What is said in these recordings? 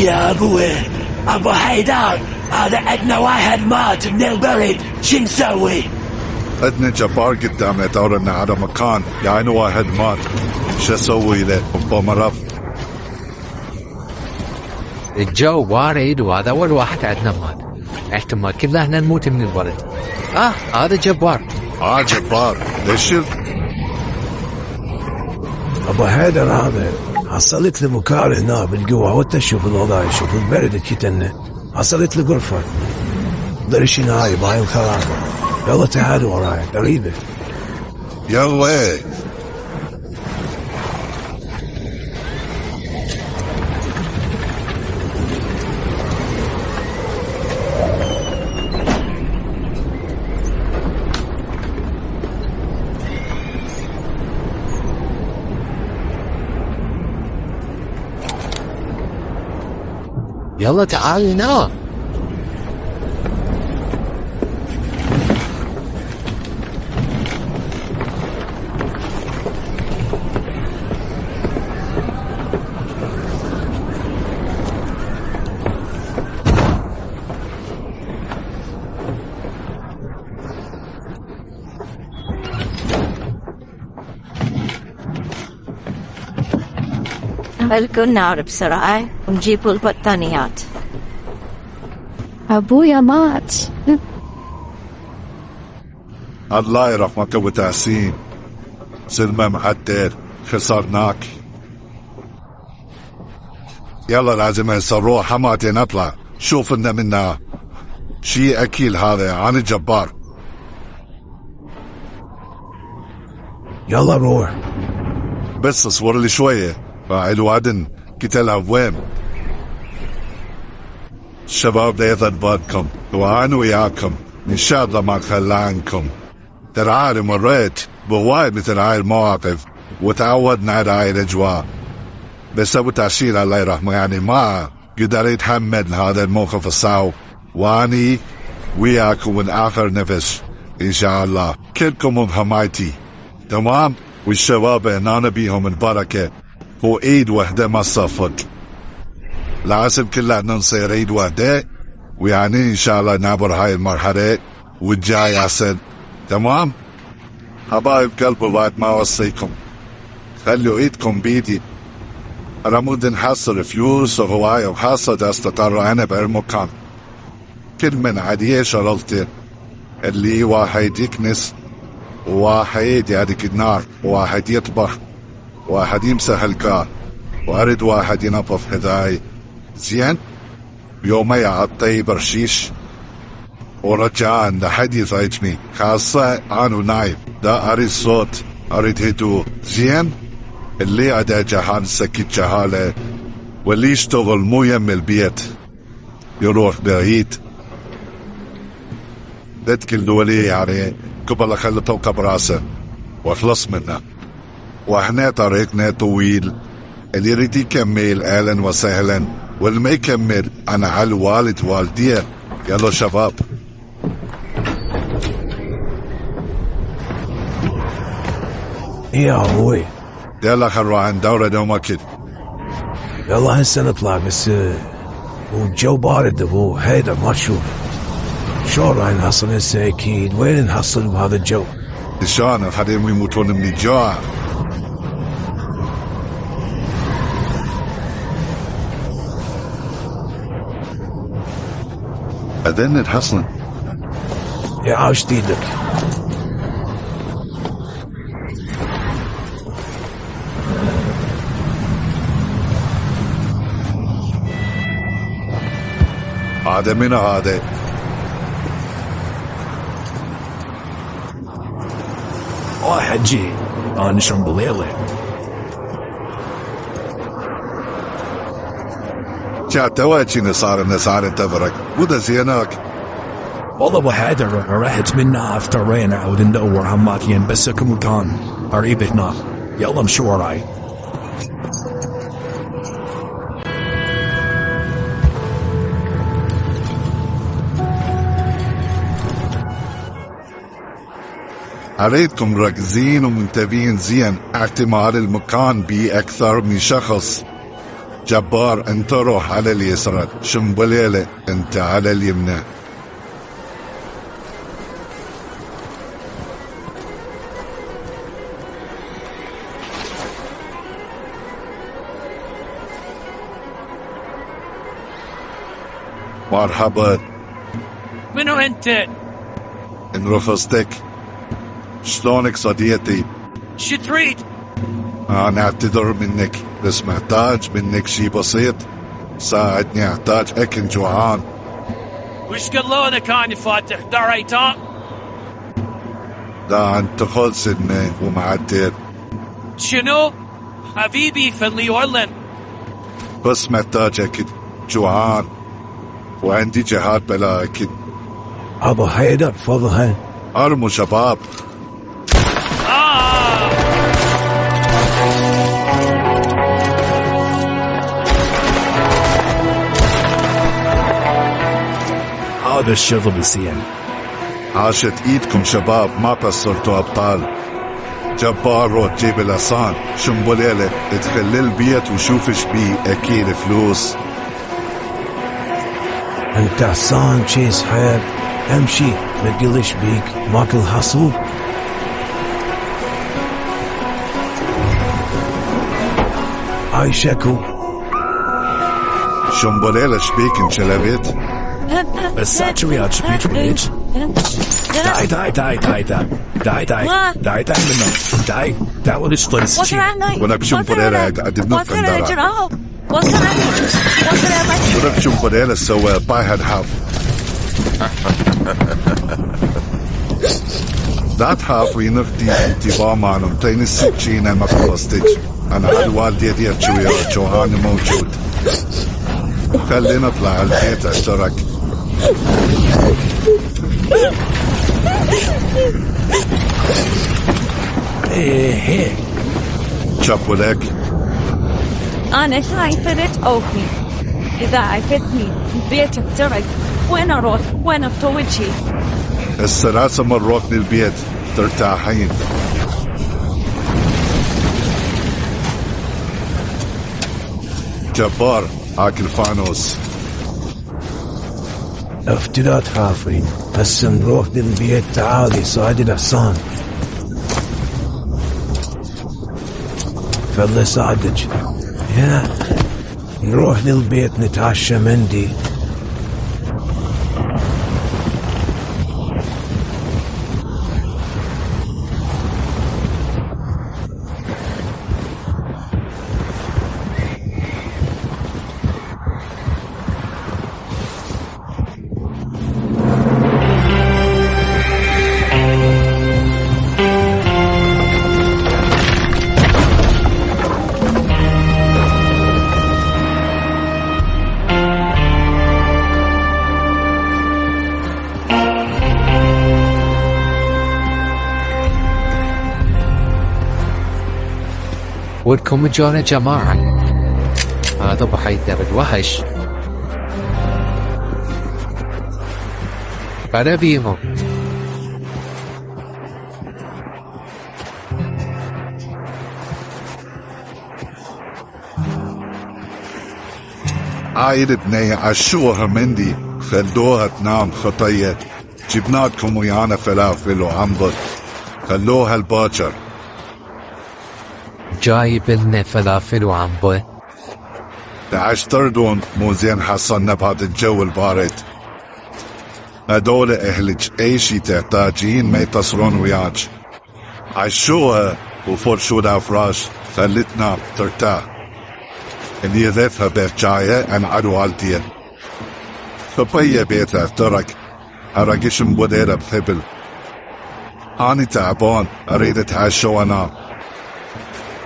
يا ابوي ابو حيدر، هذا عندنا واحد مات من البرد، شو نسوي؟ عندنا جبار قدامنا دورنا على مكان يعني واحد مات، شو اسوي له؟ بمرض الجو بارد وهذا اول واحد عندنا مات، احتمال كلنا نموت من البرد. هذا جبار. جبار ليش؟ ابو حيدر هذا حصلت لي مكان هنا بالقوة، وانت شوف الوضع، شوف البرد كتنه، حصلت لي غرفة درش هاي بهاي الخرابة. يلا تعالوا وراي قريبة. يلا يلا تعال هنا. خلكوا النار بسرعة ونجيبوا البطانيات. أبويا مات. الله يرحمك ابو تحسين، سلمى معدل، خسرناك. يلا لازم نروح حماتي نطلع، شوف لنا منا شي اكيل هذا عن الجبار. يلا روح. بس اصور لي شوية، فاعل وعدن قتلها وين؟ الشباب دا يظل بالكم وانا وياكم ان شاء الله ما اتخلى عنكم. ترى عارف مريت بوايد مثل هاي المواقف وتعودنا على هاي الاجواء، بس ابو تحسين الله يرحمه يعني ما قدر يتحمل هذا الموقف الصعب، واني وياكم من اخر نفس ان شاء الله. كلكم بحمايتي تمام، والشباب هنا بيهم البركه وايد وحده ما تصفق. لازم كلنا نصير ايد وحده، ويعني ان شاء الله نعبر هاي المرحله والجاي احسن. تمام حبايب قلبي، بعد ما اوصيكم خلوا ايدكم بيدي. انا مود نحصل فلوس وهوايه وحصل استطر انا بهالمكان. كل من عاديه شغلتين، اللي واحد يكنس، وواحد يهدك النار، وواحد يطبخ، واحد يمسح الكار، وارد واحد ينظف هداي زين. يومي عطي برشيش ورجعان لحد يزعجني، خاصة انا نايم، دا اريد صوت، اريد هدوء زين. اللي عدا جهال سكت جهالة، واللي يشتغل مو يم البيت يروح بعيد. بدك ولي يعني قبل اخلي توقع براسه واخلص منه. واحنا طريقنا طويل، اللي يريد يكمل اهلا وسهلا، واللي ما يكمل انا على والد والديه. يلا شباب. يا ابوي يلا خل نروح عند دورة دوما كده. يلا هسه نطلع، بس والجو بارد ابو حيدر ما تشوف شلون راح نحصل هسه؟ اكيد وين نحصل بهذا الجو؟ شلون الحريم يموتون من الجوع؟ اذن نحصل. يا عاش ايدك. هذا من هذا؟ واحد جي انا نشرب بالليله. جاء تواتشين صار النسار انتظرك وده زيناك. والله ابو حيدر رحت منا افترينا وندور هماكين، بس كمكان قريب هنا. يلا مشي وراي. عليكم مركزين ومنتبهين زين، احتمال المكان بيه اكثر من شخص. جبار انت روح على اليسرى، شنبليلة انت على اليمنى. مرحبا. منو انت؟ انرفضتك. شلونك صديقتي؟ شو تريد؟ انا اعتذر منك، بس محتاج منك شي بسيط. ساعدني، احتاج اكل، جوعان. وش قالوا لك اني فاتح دار ايتام؟ لا انت خلصني ومعدل. شنو؟ حبيبي فلي اورلن. بس محتاج اكل، جوعان، وعندي جهاد بلا اكل. أبو حيدر فضها. ارموا شباب. هذا الشغل زين. عاشت ايدكم شباب، ما قصرتوا ابطال. جبار روح جيب الحصان، شنبليلة ادخل البيت وشوف ايش بيه، اكيد فلوس. انت حصان شيز حيب، امشي ما تقلش بيك، ماكل حصل. هاي شكو. شنبليلة شبيك انشلبت؟ بس وياك شبيك بيك. داي داي داي داي داي داي داي داي داي منه داي داي وليش طلس ونك شنبليلة قاعد بنط عندها. ونك شنبليلة سوى باي هالحاف. لا تخافي نختي انتباه معنا، تين السكينة ما خلصتك. انا على والدي ديت شوية جوهاني موجود. خلينا نطلع البيت اشترك. ايه شابوا لك. أنا خايفة لا تأوفني. إذا عفتني بيتك ترك، وين أروح؟ وين أتوجه؟ السلاسة مروتني البيت، ترتاحين. جبار اكل فانوس. افتي لا تخافين، هسه نروح للبيت. تعالي صعدي الحصان. فضل صعدك. يا نروح للبيت نتعشى مندي. ودكم جونا جماعة. هذا ابو حيدر الوحش. بلا بيهم. عايد بنية عشوها مندي، خلوها تنام خطية. جبناتكم ويانا فلافل وعنبر، خلوها الباكر. جايب لنا فلافل وعنبر. تعش تردون، مو زين حصلنا بهذا الجو البارد. هدول اهلك اي شي تحتاجين ما يتصلون وياك. عشوها وفرشوا لها فراش، خلتنا ترتاح. اللي يذفها بيت جاية عن عدو والدية. خبية بيتها ترك، أرقش مبوديرة بثبل. أنا تعبان، أريد أتعشى وأنام.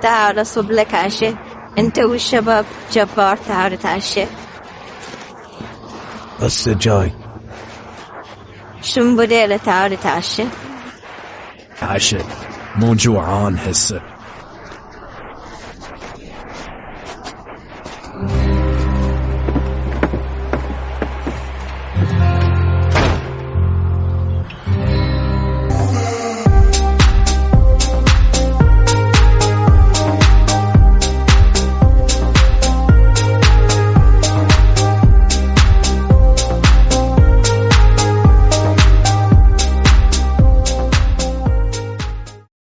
تعال صب لك عشاء، انت والشباب. جبار تعال تعشى. هسه جاي. شنبليلة تعال تعشى. عشاء مو جوعان هسه.